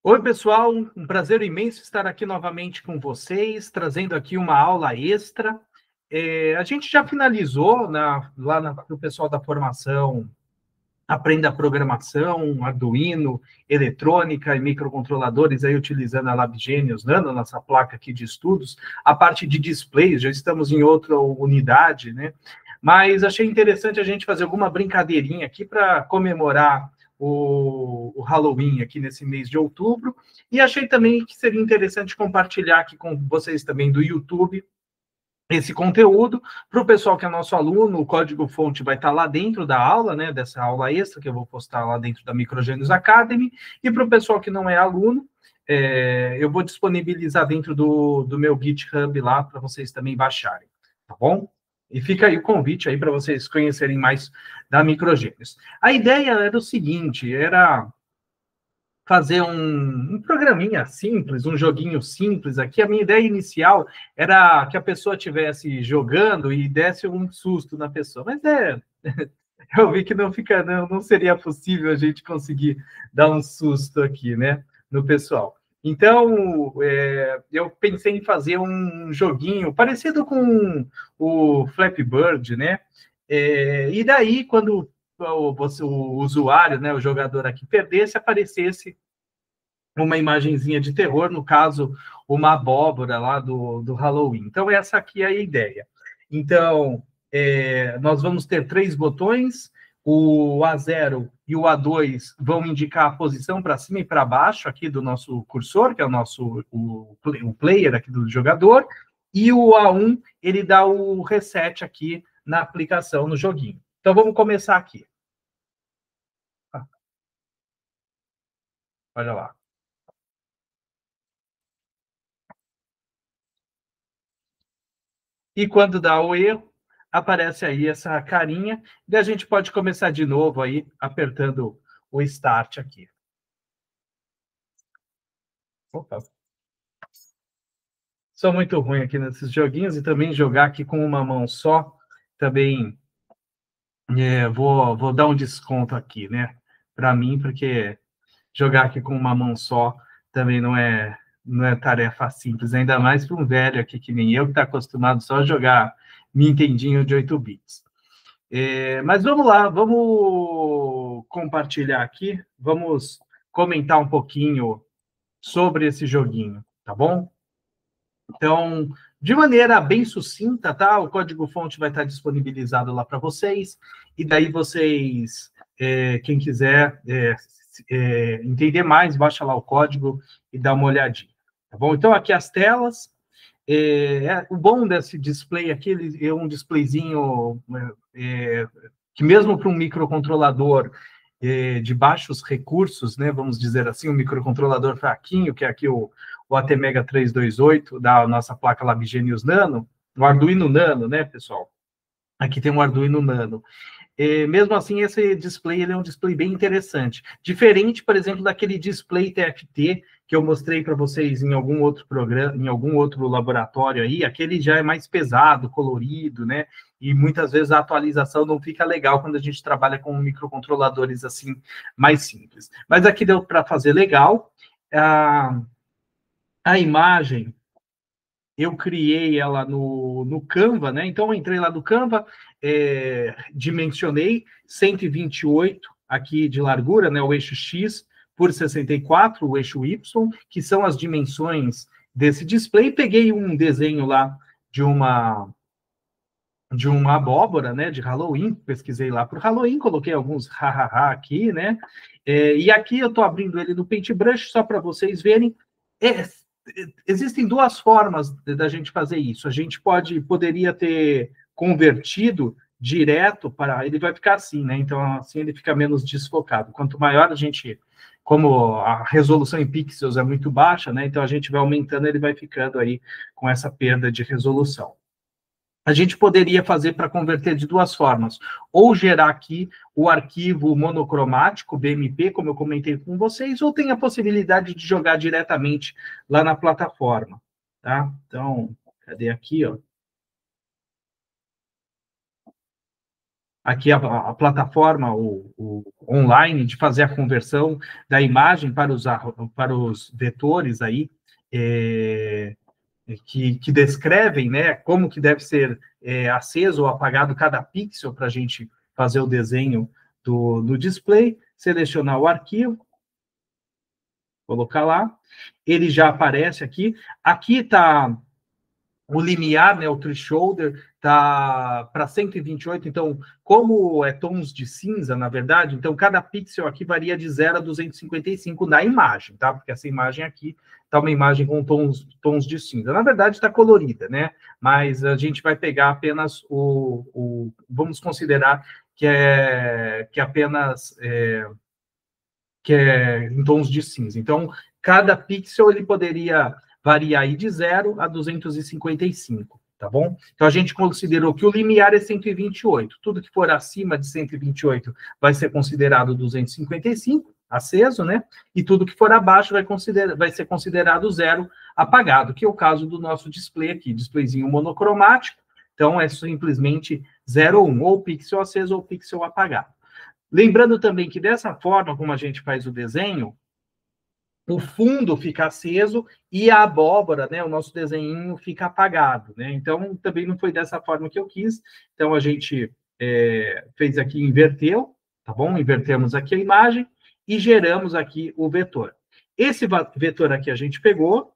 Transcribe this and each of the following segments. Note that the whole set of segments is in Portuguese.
Oi, pessoal, um prazer imenso estar aqui novamente com vocês, trazendo aqui uma aula extra. A gente já finalizou lá para o pessoal da formação Aprenda Programação, Arduino, eletrônica e microcontroladores, aí utilizando a LabGenius Nano, nossa placa aqui de estudos. A parte de displays, já estamos em outra unidade, né? Mas achei interessante a gente fazer alguma brincadeirinha aqui para comemorar o Halloween aqui nesse mês de outubro. E achei também que seria interessante compartilhar aqui com vocês também do YouTube esse conteúdo. Para o pessoal que é nosso aluno, o código-fonte vai estar lá dentro da aula, né, dessa aula extra, que eu vou postar lá dentro da Microgenius Academy. E para o pessoal que não é aluno, eu vou disponibilizar dentro do meu GitHub lá para vocês também baixarem, tá bom? E fica aí o convite aí para vocês conhecerem mais da Microgenius. A ideia era o seguinte, era fazer um programinha simples, um joguinho simples aqui. A minha ideia inicial era que a pessoa estivesse jogando e desse um susto na pessoa, mas eu vi que não seria possível a gente conseguir dar um susto aqui, né, no pessoal. Então, eu pensei em fazer um joguinho parecido com o Flappy Bird, né? E daí, quando o usuário, né, o jogador aqui perdesse, aparecesse uma imagenzinha de terror, no caso, uma abóbora lá do Halloween. Então, essa aqui é a ideia. Então, nós vamos ter 3 botões, o A0 e o A2 vão indicar a posição para cima e para baixo aqui do nosso cursor, que é o player aqui do jogador, e o A1, ele dá o reset aqui na aplicação, no joguinho. Então, vamos começar aqui. Olha lá. E quando dá o erro, aparece aí essa carinha, e a gente pode começar de novo aí, apertando o Start aqui. Opa. Sou muito ruim aqui nesses joguinhos, e também jogar aqui com uma mão só, também vou dar um desconto aqui, né? Para mim, porque jogar aqui com uma mão só também não é tarefa simples, ainda mais para um velho aqui que nem eu, que está acostumado só a jogar Nintendinho de 8 bits. Mas vamos lá, vamos compartilhar aqui, vamos comentar um pouquinho sobre esse joguinho, tá bom? Então, de maneira bem sucinta, tá? O código-fonte vai estar disponibilizado lá para vocês, e daí vocês, quem quiser entender mais, baixa lá o código e dá uma olhadinha, tá bom? Então, aqui as telas. O bom desse display aqui, ele é um displayzinho que mesmo para um microcontrolador de baixos recursos, né, vamos dizer assim, um microcontrolador fraquinho, que é aqui o ATmega 328 da nossa placa LabGenius Nano, o Arduino Nano, né, pessoal? Aqui tem um Arduino Nano. Mesmo assim, esse display ele é um display bem interessante. Diferente, por exemplo, daquele display TFT que eu mostrei para vocês em algum outro programa, em algum outro laboratório aí, aquele já é mais pesado, colorido, né? E muitas vezes a atualização não fica legal quando a gente trabalha com microcontroladores assim, mais simples. Mas aqui deu para fazer legal. A imagem eu criei ela no Canva, né? Então, eu entrei lá no Canva, dimensionei 128 aqui de largura, né? O eixo X por 64, o eixo Y, que são as dimensões desse display. Peguei um desenho lá de uma abóbora, né, de Halloween, pesquisei lá por Halloween, coloquei alguns hahaha aqui, né, e aqui eu estou abrindo ele no Paintbrush só para vocês verem. Existem 2 formas da gente fazer isso. A gente poderia ter convertido direto para... Ele vai ficar assim, né, então assim ele fica menos desfocado. Quanto maior a gente... Como a resolução em pixels é muito baixa, né, então a gente vai aumentando, ele vai ficando aí com essa perda de resolução. A gente poderia fazer para converter de 2 formas, ou gerar aqui o arquivo monocromático, BMP, como eu comentei com vocês, ou tem a possibilidade de jogar diretamente lá na plataforma, tá? Então, cadê aqui, ó? aqui a plataforma o online de fazer a conversão da imagem para os vetores aí, que descrevem, né, como que deve ser aceso ou apagado cada pixel para a gente fazer o desenho do display, selecionar o arquivo, colocar lá, ele já aparece aqui. Aqui está o limiar, né, o threshold, está para 128, então, como é tons de cinza, na verdade, então cada pixel aqui varia de 0 a 255 na imagem, tá? Porque essa imagem aqui está uma imagem com tons de cinza. Na verdade, está colorida, né? Mas a gente vai pegar apenas vamos considerar que é apenas que é em tons de cinza. Então, cada pixel ele poderia variar aí de 0 a 255, tá bom? Então, a gente considerou que o limiar é 128. Tudo que for acima de 128 vai ser considerado 255, aceso, né? E tudo que for abaixo vai ser considerado zero, apagado, que é o caso do nosso display aqui, displayzinho monocromático. Então, é simplesmente 0 ou 1, ou pixel aceso ou pixel apagado. Lembrando também que dessa forma, como a gente faz o desenho, o fundo fica aceso e a abóbora, né, o nosso desenho fica apagado, né? Então, também não foi dessa forma que eu quis. Então, a gente fez aqui, inverteu, tá bom? Invertemos aqui a imagem e geramos aqui o vetor. Esse vetor aqui a gente pegou,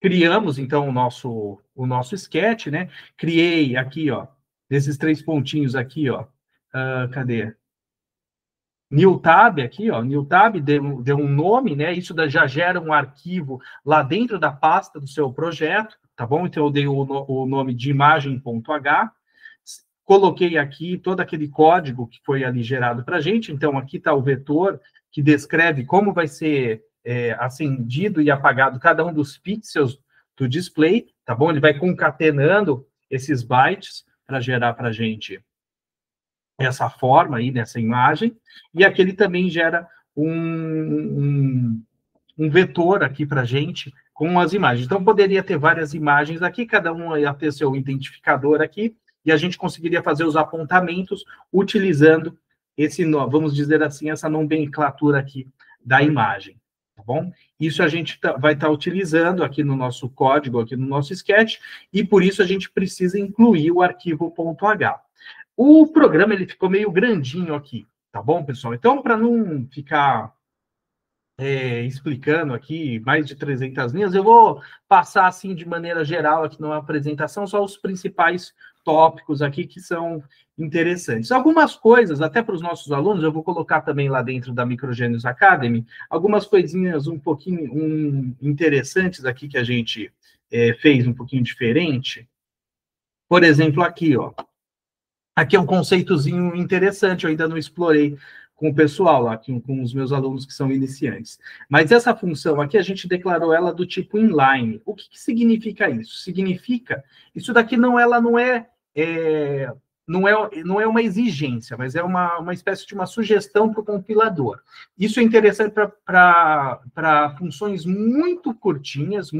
criamos, então, o nosso sketch, né? Criei aqui, ó, desses 3 pontinhos aqui, ó. Cadê? New Tab aqui, ó, New Tab deu um nome, né? Isso já gera um arquivo lá dentro da pasta do seu projeto, tá bom? Então eu dei o nome de imagem.h, coloquei aqui todo aquele código que foi ali gerado para a gente. Então aqui está o vetor que descreve como vai ser acendido e apagado cada um dos pixels do display, tá bom? Ele vai concatenando esses bytes para gerar para a gente essa forma aí nessa imagem, e aqui ele também gera um vetor aqui para a gente com as imagens. Então, poderia ter várias imagens aqui, cada um ia ter seu identificador aqui, e a gente conseguiria fazer os apontamentos utilizando vamos dizer assim, essa nomenclatura aqui da imagem, tá bom? Isso a gente vai estar utilizando aqui no nosso código, aqui no nosso sketch, e por isso a gente precisa incluir o arquivo .h. O programa ele ficou meio grandinho aqui, tá bom, pessoal? Então, para não ficar explicando aqui mais de 300 linhas, eu vou passar assim de maneira geral aqui numa apresentação só os principais tópicos aqui que são interessantes. Algumas coisas, até para os nossos alunos, eu vou colocar também lá dentro da Microgenius Academy, algumas coisinhas um pouquinho interessantes aqui que a gente fez um pouquinho diferente. Por exemplo, aqui, ó. Aqui é um conceitozinho interessante, eu ainda não explorei com o pessoal, aqui com os meus alunos que são iniciantes. Mas essa função aqui, a gente declarou ela do tipo inline. O que significa isso? Significa, isso daqui não é uma exigência, mas é uma espécie de uma sugestão para o compilador. Isso é interessante para funções muito curtinhas,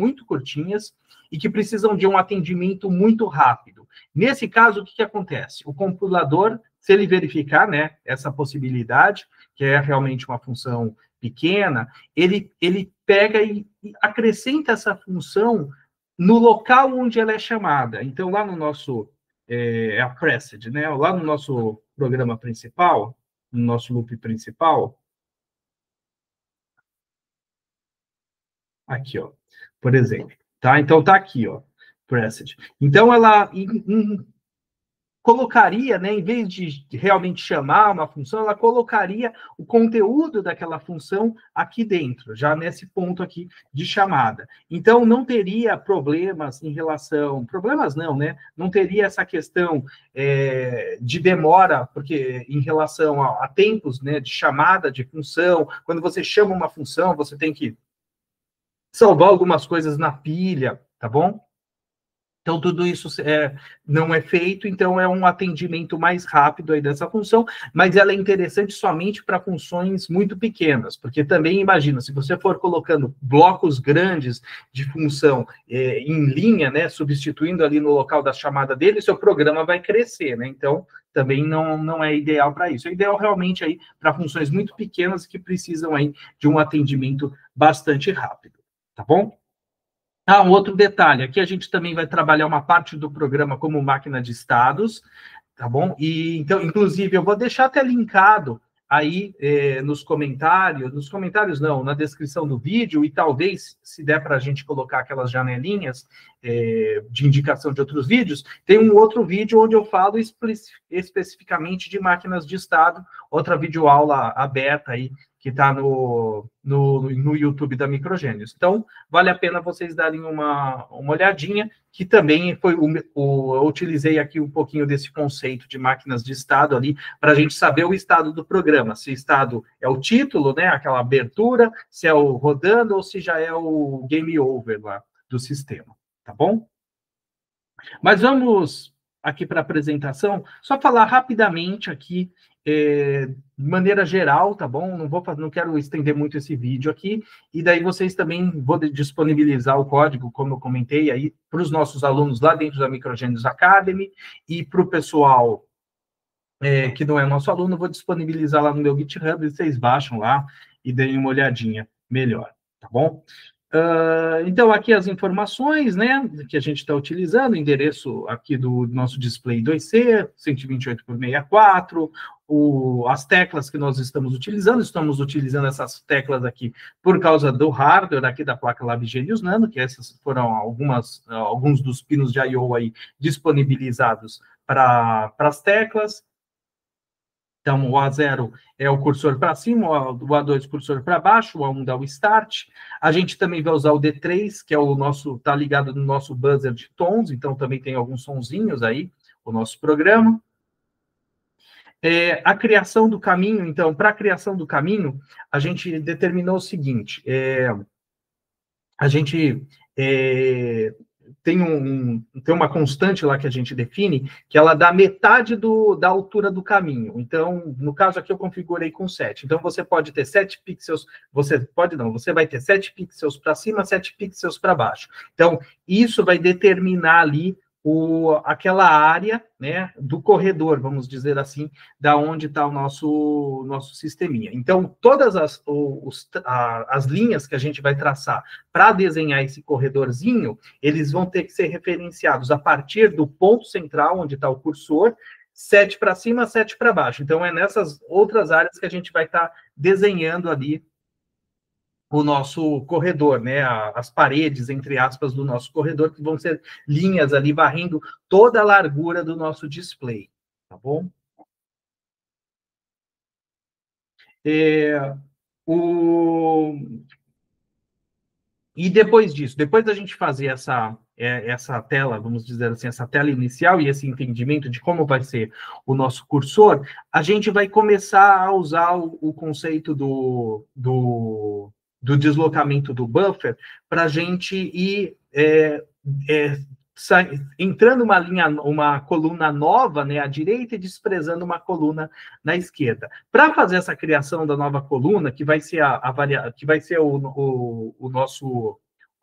e que precisam de um atendimento muito rápido. Nesse caso, o que acontece? O compilador, se ele verificar, né, essa possibilidade, que é realmente uma função pequena, ele pega e acrescenta essa função no local onde ela é chamada. Então, lá no nosso a Pressed, né, lá no nosso programa principal, no nosso loop principal, aqui, ó, por exemplo. Tá? Então, está aqui, ó, Pressed. Então, ela colocaria, né, em vez de realmente chamar uma função, ela colocaria o conteúdo daquela função aqui dentro, já nesse ponto aqui de chamada. Então, não teria problemas em relação... Problemas não, né? Não teria essa questão de demora, porque em relação a tempos, né, de chamada de função, quando você chama uma função, você tem que salvar algumas coisas na pilha, tá bom? Então, tudo isso não é feito, então é um atendimento mais rápido aí dessa função, mas ela é interessante somente para funções muito pequenas, porque também, imagina, se você for colocando blocos grandes de função em linha, né, substituindo ali no local da chamada dele, seu programa vai crescer, né? Então, também não é ideal para isso. É ideal realmente aí para funções muito pequenas que precisam aí de um atendimento bastante rápido, tá bom? Um outro detalhe, aqui a gente também vai trabalhar uma parte do programa como máquina de estados, tá bom? E então, inclusive, eu vou deixar até linkado aí nos comentários não, na descrição do vídeo, e talvez, se der para a gente colocar aquelas janelinhas de indicação de outros vídeos, tem um outro vídeo onde eu falo especificamente de máquinas de estado, outra videoaula aberta aí, que está no YouTube da Microgênios. Então, vale a pena vocês darem uma olhadinha, que também foi eu utilizei aqui um pouquinho desse conceito de máquinas de estado ali, para a gente saber o estado do programa, se o estado é o título, né, aquela abertura, se é o rodando, ou se já é o game over lá do sistema, tá bom? Mas vamos aqui para a apresentação, só falar rapidamente aqui, de maneira geral, tá bom? Não quero estender muito esse vídeo aqui, e daí vocês também vão disponibilizar o código, como eu comentei, aí para os nossos alunos lá dentro da Microgênios Academy, e para o pessoal que não é nosso aluno, vou disponibilizar lá no meu GitHub, vocês baixam lá e deem uma olhadinha melhor, tá bom? Então, aqui as informações, né, que a gente está utilizando, endereço aqui do nosso display 2C, 128 por 64, as teclas que nós estamos utilizando essas teclas aqui por causa do hardware aqui da placa Labgenius Nano, que essas foram alguns dos pinos de I/O aí disponibilizados para as teclas. Então, o A0 é o cursor para cima, o A2 cursor para baixo, o A1 dá o start. A gente também vai usar o D3, que é o nosso, está ligado no nosso buzzer de tons, então também tem alguns sonzinhos aí, o nosso programa. A criação do caminho, então, para a criação do caminho, a gente determinou o seguinte, a gente tem uma constante lá que a gente define, que ela dá metade da altura do caminho. Então, no caso aqui, eu configurei com 7. Então, você pode ter 7 pixels, você vai ter 7 pixels para cima, 7 pixels para baixo. Então, isso vai determinar ali aquela área, né, do corredor, vamos dizer assim, da onde está o nosso sisteminha. Então, todas as linhas que a gente vai traçar para desenhar esse corredorzinho, eles vão ter que ser referenciados a partir do ponto central, onde está o cursor, 7 para cima, 7 para baixo. Então, é nessas outras áreas que a gente vai estar desenhando ali o nosso corredor, né? As paredes, entre aspas, do nosso corredor, que vão ser linhas ali varrendo toda a largura do nosso display, tá bom? E depois disso, depois da gente fazer essa tela, vamos dizer assim, essa tela inicial e esse entendimento de como vai ser o nosso cursor, a gente vai começar a usar o conceito do deslocamento do buffer para a gente ir entrando uma coluna nova, né, à direita e desprezando uma coluna na esquerda. Para fazer essa criação da nova coluna, que vai ser o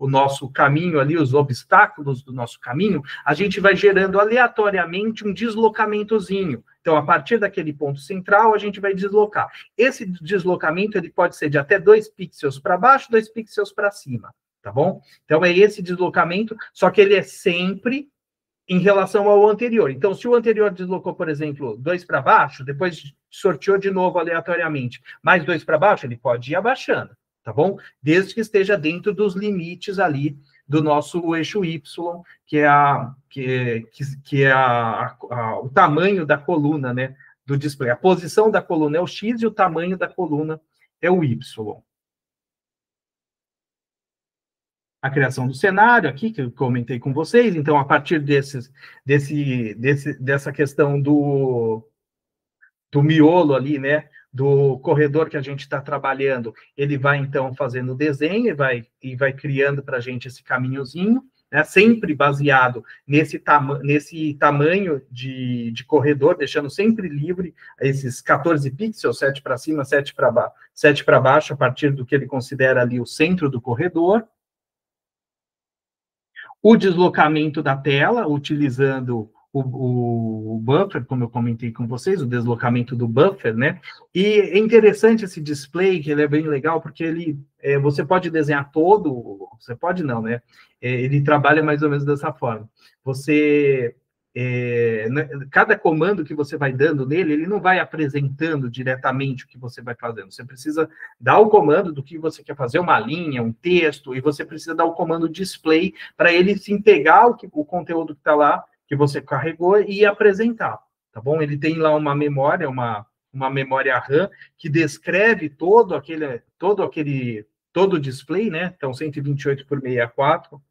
nosso caminho ali, os obstáculos do nosso caminho, a gente vai gerando aleatoriamente um deslocamentozinho. Então, a partir daquele ponto central, a gente vai deslocar. Esse deslocamento ele pode ser de até 2 pixels para baixo, 2 pixels para cima, tá bom? Então, é esse deslocamento, só que ele é sempre em relação ao anterior. Então, se o anterior deslocou, por exemplo, 2 para baixo, depois sorteou de novo aleatoriamente, mais 2 para baixo, ele pode ir abaixando, tá bom? Desde que esteja dentro dos limites ali do nosso eixo Y, que é o tamanho da coluna, né, do display. A posição da coluna é o X e o tamanho da coluna é o Y. A criação do cenário aqui, que eu comentei com vocês. Então, a partir dessa questão do miolo ali, né, do corredor que a gente está trabalhando, ele vai, então, fazendo o desenho e vai criando para a gente esse caminhozinho, né, sempre baseado nesse tamanho de corredor, deixando sempre livre esses 14 pixels, 7 para cima, 7 para baixo, a partir do que ele considera ali o centro do corredor. O deslocamento da tela, utilizando o buffer, como eu comentei com vocês, o deslocamento do buffer, né? E é interessante esse display, que ele é bem legal, porque você pode desenhar todo, você pode não, né? Ele trabalha mais ou menos dessa forma. Cada comando que você vai dando nele, ele não vai apresentando diretamente o que você vai fazendo. Você precisa dar o comando do que você quer fazer, uma linha, um texto, e você precisa dar o comando display para ele se pegar o conteúdo que está lá, que você carregou, e apresentar, tá bom? Ele tem lá uma memória, uma memória RAM, que descreve todo o display, né? Então, 128 por 64.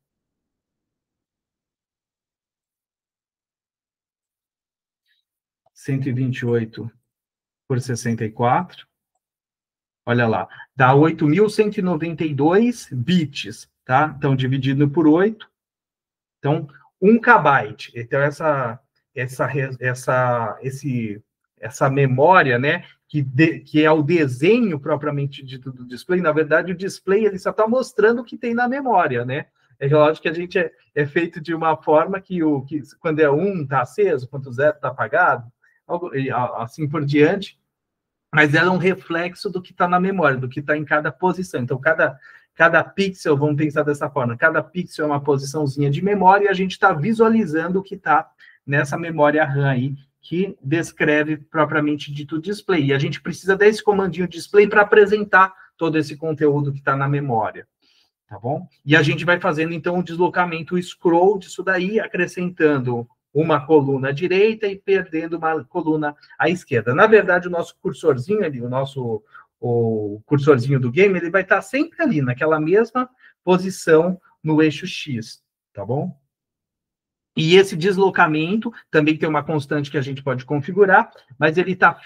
Por 64, olha lá, dá 8.192 bits, tá? Então, dividido por 8, então, 1 KB. Então, essa memória, né, que é o desenho propriamente dito do display, na verdade, o display ele só está mostrando o que tem na memória, né? É lógico que a gente é feito de uma forma que quando é 1 está aceso, quando o 0 está apagado, assim por diante, mas ela é um reflexo do que está na memória, do que está em cada posição. Então, cada pixel, vamos pensar dessa forma, cada pixel é uma posiçãozinha de memória e a gente está visualizando o que está nessa memória RAM aí, que descreve propriamente dito o display. E a gente precisa desse comandinho display para apresentar todo esse conteúdo que está na memória, tá bom? E a gente vai fazendo, então, o deslocamento, o scroll disso daí, acrescentando uma coluna à direita e perdendo uma coluna à esquerda. Na verdade, o nosso cursorzinho ali, o cursorzinho do game, ele vai estar sempre ali, naquela mesma posição no eixo X, tá bom? E esse deslocamento também tem uma constante que a gente pode configurar, mas ele tá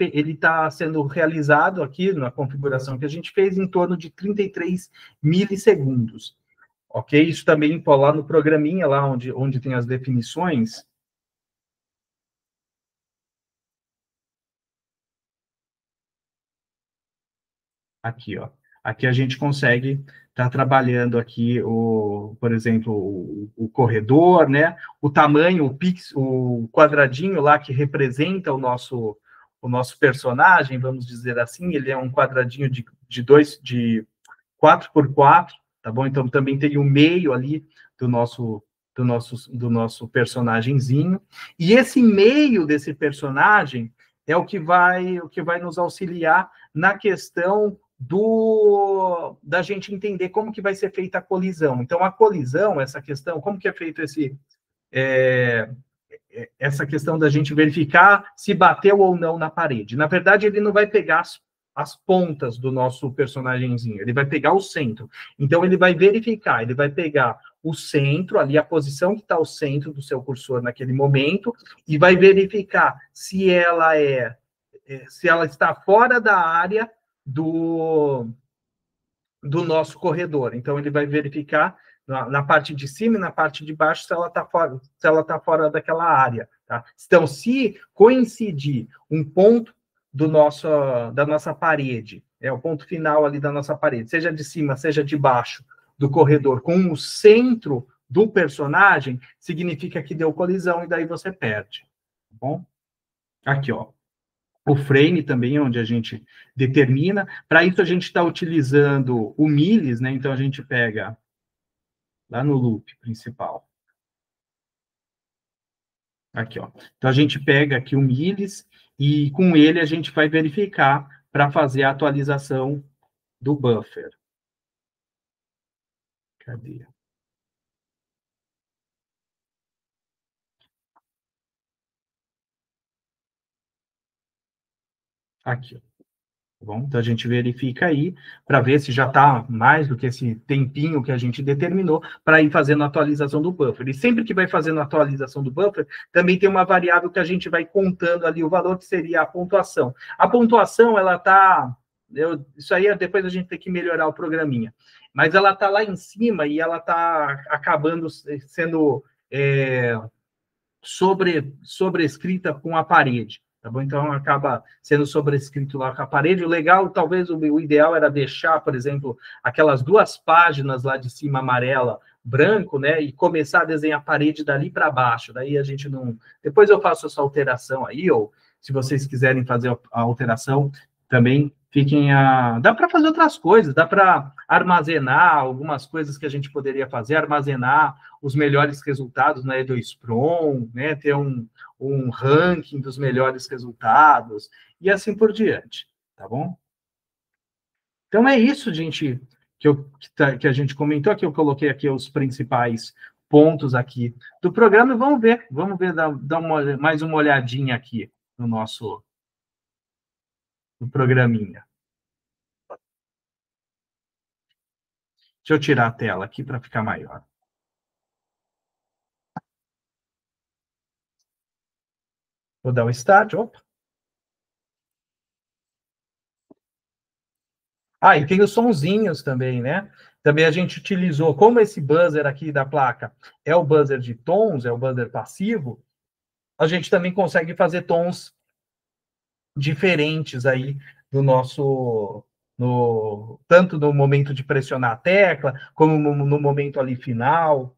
sendo realizado aqui na configuração que a gente fez em torno de 33 milissegundos. Ok? Isso também pode lá no programinha, lá onde tem as definições. Aqui, ó. Aqui a gente consegue estar trabalhando aqui, por exemplo, o corredor, né? O tamanho, o quadradinho lá que representa o nosso personagem, vamos dizer assim, ele é um quadradinho de 4 por 4, tá bom? Então também tem o meio ali do nosso personagemzinho. E esse meio desse personagem é o que vai nos auxiliar na questão da gente entender como que vai ser feita a colisão. Então, a colisão, essa questão, como que é feito essa questão da gente verificar se bateu ou não na parede. Na verdade, ele não vai pegar as pontas do nosso personagemzinho, ele vai pegar o centro. Então, ele vai verificar, ele vai pegar o centro, ali a posição que está o centro do seu cursor naquele momento, e vai verificar se ela está fora da área do nosso corredor. Então, ele vai verificar na parte de cima e na parte de baixo se ela está fora daquela área. Tá? Então, se coincidir um ponto da nossa parede, o ponto final ali da nossa parede, seja de cima, seja de baixo do corredor, com o centro do personagem, significa que deu colisão e daí você perde. Tá bom? Aqui, ó. O frame também, onde a gente determina. Para isso, a gente está utilizando o milis, né? Então, a gente pega lá no loop principal. Aqui, ó. Então, a gente pega aqui o milis e com ele a gente vai verificar para fazer a atualização do buffer. Cadê? Aqui, ó. Bom, então a gente verifica aí para ver se já está mais do que esse tempinho que a gente determinou para ir fazendo a atualização do buffer. E sempre que vai fazendo a atualização do buffer, também tem uma variável que a gente vai contando ali o valor, que seria a pontuação. A pontuação, ela está Isso aí depois a gente tem que melhorar o programinha. Mas ela está lá em cima e ela está acabando sendo sobrescrita com a parede. Tá bom? Então, acaba sendo sobrescrito lá com a parede. O legal, talvez o ideal era deixar, por exemplo, aquelas 2 páginas lá de cima amarela, branco, né? E começar a desenhar a parede dali para baixo. Daí a gente não... Depois eu faço essa alteração aí, ou se vocês quiserem fazer a alteração, também fiquem a... Dá para fazer outras coisas, dá para armazenar algumas coisas que a gente poderia fazer, armazenar os melhores resultados na E2Prom, né? Ter um ranking dos melhores resultados, e assim por diante, tá bom? Então é isso, gente, que a gente comentou aqui, eu coloquei aqui os principais pontos aqui do programa, e vamos ver, dar mais uma olhadinha aqui no nosso programinha. Deixa eu tirar a tela aqui para ficar maior. Vou dar o start, opa. Ah, e tem os sonzinhos também, né? Também a gente utilizou, como esse buzzer aqui da placa é o buzzer de tons, é o buzzer passivo, a gente também consegue fazer tons diferentes aí do nosso... tanto no momento de pressionar a tecla, como no momento ali final.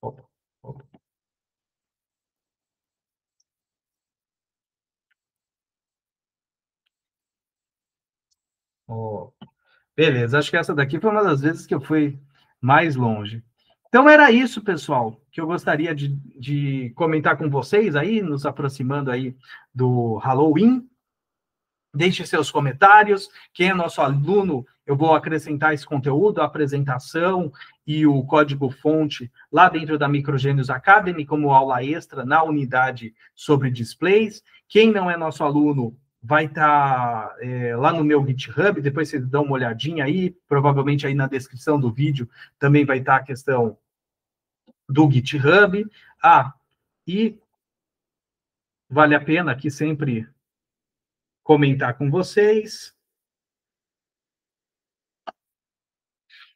Opa, opa. Oh, beleza, acho que essa daqui foi uma das vezes que eu fui mais longe. Então era isso, pessoal, que eu gostaria de comentar com vocês aí, nos aproximando aí do Halloween. Deixe seus comentários. Quem é nosso aluno, eu vou acrescentar esse conteúdo, a apresentação e o código-fonte lá dentro da Microgênios Academy, como aula extra na unidade sobre displays. Quem não é nosso aluno, vai estar lá no meu GitHub, depois vocês dão uma olhadinha aí, provavelmente aí na descrição do vídeo também vai estar a questão do GitHub. E vale a pena aqui sempre comentar com vocês.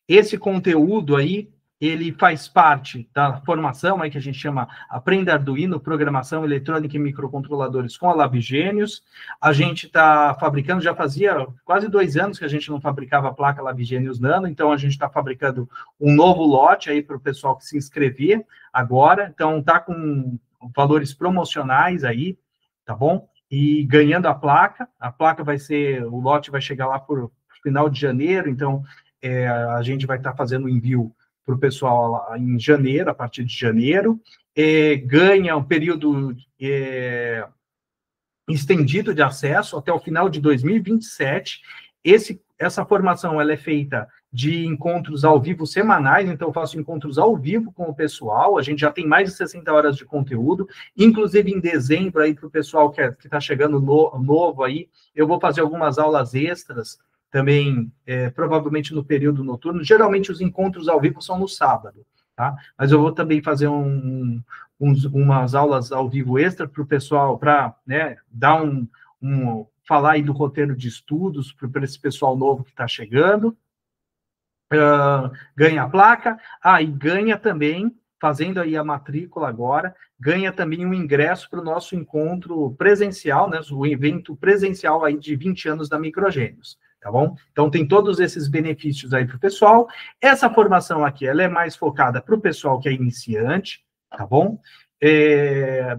Esse conteúdo aí, ele faz parte da formação aí que a gente chama Aprenda Arduino, Programação Eletrônica e Microcontroladores com a Labigênios. A gente está fabricando, já fazia quase 2 anos que a gente não fabricava a placa Labigênios Nano, então a gente está fabricando um novo lote aí para o pessoal que se inscrever agora. Então está com valores promocionais aí, tá bom? E ganhando a placa vai ser, o lote vai chegar lá por final de janeiro, então a gente vai estar fazendo o envio para o pessoal lá em janeiro, a partir de janeiro, ganha um período estendido de acesso até o final de 2027. Essa formação ela é feita de encontros ao vivo semanais, então eu faço encontros ao vivo com o pessoal, a gente já tem mais de 60 horas de conteúdo, inclusive em dezembro aí para o pessoal que está chegando novo aí, eu vou fazer algumas aulas extras, também, provavelmente no período noturno. Geralmente os encontros ao vivo são no sábado, tá? Mas eu vou também fazer umas aulas ao vivo extra para o pessoal, para, né, dar falar aí do roteiro de estudos para esse pessoal novo que está chegando. Ganha a placa, e ganha também, fazendo aí a matrícula agora, ganha também um ingresso para o nosso encontro presencial, né, o evento presencial aí de 20 anos da Microgênios. Tá bom? Então, tem todos esses benefícios aí para o pessoal. Essa formação aqui, ela é mais focada para o pessoal que é iniciante, tá bom?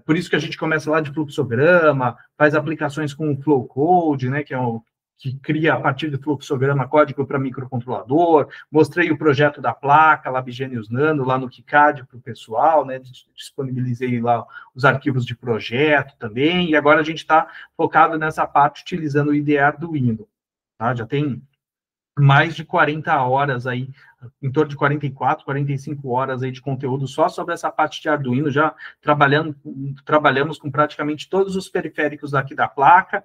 Por isso que a gente começa lá de fluxograma, faz aplicações com o Flow Code, né, que cria, a partir do fluxograma, código para microcontrolador. Mostrei o projeto da placa, Labigênios Nano, lá no KiCad para o pessoal, né, disponibilizei lá os arquivos de projeto também, e agora a gente está focado nessa parte, utilizando o IDE Arduino. Tá? Já tem mais de 40 horas aí, em torno de 44, 45 horas aí de conteúdo só sobre essa parte de Arduino, já trabalhamos com praticamente todos os periféricos aqui da placa,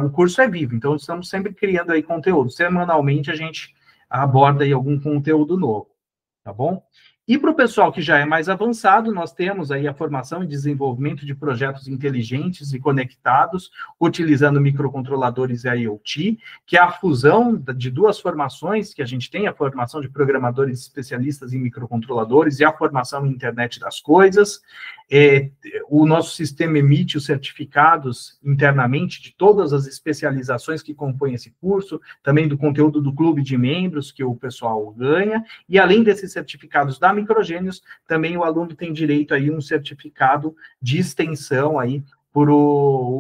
o curso é vivo, então estamos sempre criando aí conteúdo. Semanalmente a gente aborda aí algum conteúdo novo, tá bom? E para o pessoal que já é mais avançado, nós temos aí a formação e desenvolvimento de projetos inteligentes e conectados, utilizando microcontroladores e IoT, que é a fusão de duas formações que a gente tem, a formação de programadores especialistas em microcontroladores e a formação em internet das coisas. O nosso sistema emite os certificados internamente de todas as especializações que compõem esse curso, também do conteúdo do clube de membros que o pessoal ganha, e além desses certificados da Microgênios, também o aluno tem direito aí a um certificado de extensão aí,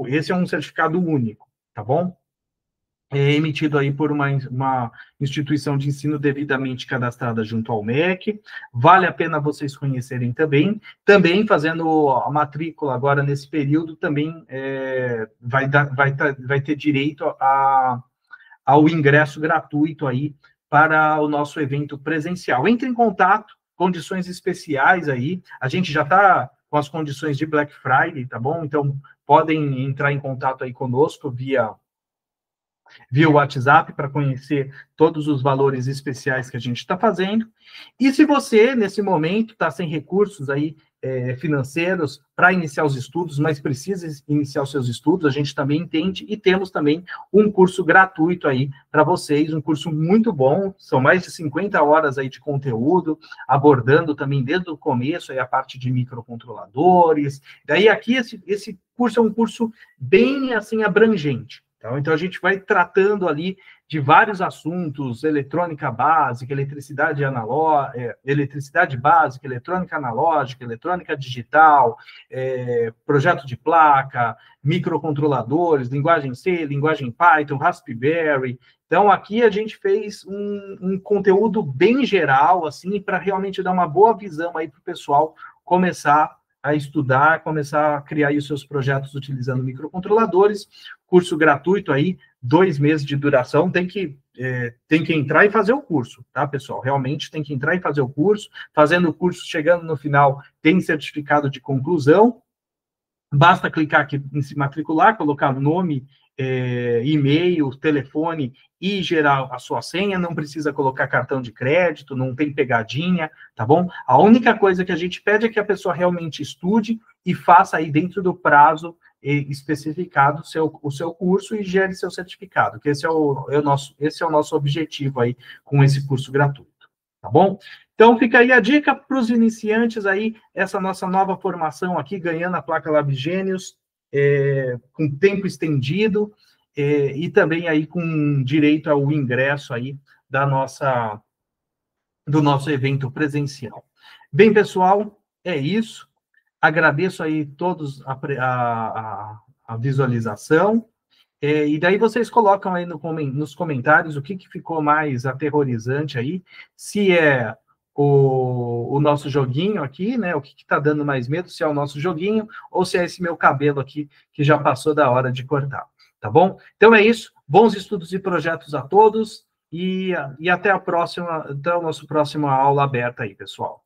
esse é um certificado único, tá bom? É emitido aí por uma instituição de ensino devidamente cadastrada junto ao MEC. Vale a pena vocês conhecerem também. Também fazendo a matrícula agora nesse período, também vai ter direito ao ingresso gratuito aí para o nosso evento presencial. Entre em contato, condições especiais aí. A gente já está com as condições de Black Friday, tá bom? Então, podem entrar em contato aí conosco via WhatsApp para conhecer todos os valores especiais que a gente está fazendo. E se você, nesse momento, está sem recursos aí financeiros para iniciar os estudos, mas precisa iniciar os seus estudos, a gente também entende e temos também um curso gratuito aí para vocês, um curso muito bom, são mais de 50 horas aí de conteúdo, abordando também desde o começo aí a parte de microcontroladores. Daí aqui esse curso é um curso bem assim abrangente. Então, a gente vai tratando ali de vários assuntos, eletrônica básica, eletricidade básica, eletrônica analógica, eletrônica digital, projeto de placa, microcontroladores, linguagem C, linguagem Python, Raspberry. Então, aqui a gente fez um conteúdo bem geral, assim, para realmente dar uma boa visão aí para o pessoal começar a estudar, começar a criar aí os seus projetos utilizando microcontroladores. Curso gratuito aí, 2 meses de duração, tem que entrar e fazer o curso, tá, pessoal? Realmente tem que entrar e fazer o curso. Fazendo o curso, chegando no final, tem certificado de conclusão. Basta clicar aqui em se matricular, colocar nome, e-mail, telefone e gerar a sua senha, não precisa colocar cartão de crédito, não tem pegadinha, tá bom? A única coisa que a gente pede é que a pessoa realmente estude e faça aí dentro do prazo especificado o seu curso e gere seu certificado, que esse é o nosso objetivo aí com esse curso gratuito, tá bom? Então, fica aí a dica para os iniciantes aí, essa nossa nova formação aqui, ganhando a placa Labgenius, com tempo estendido, e também aí com direito ao ingresso aí do nosso evento presencial. Bem, pessoal, é isso. Agradeço aí todos a visualização. E daí vocês colocam aí nos comentários o que ficou mais aterrorizante aí, se é o nosso joguinho aqui, né? O que está dando mais medo, se é o nosso joguinho, ou se é esse meu cabelo aqui, que já passou da hora de cortar, tá bom? Então é isso, bons estudos e projetos a todos, e até a próxima, até o nosso próxima aula aberta aí, pessoal.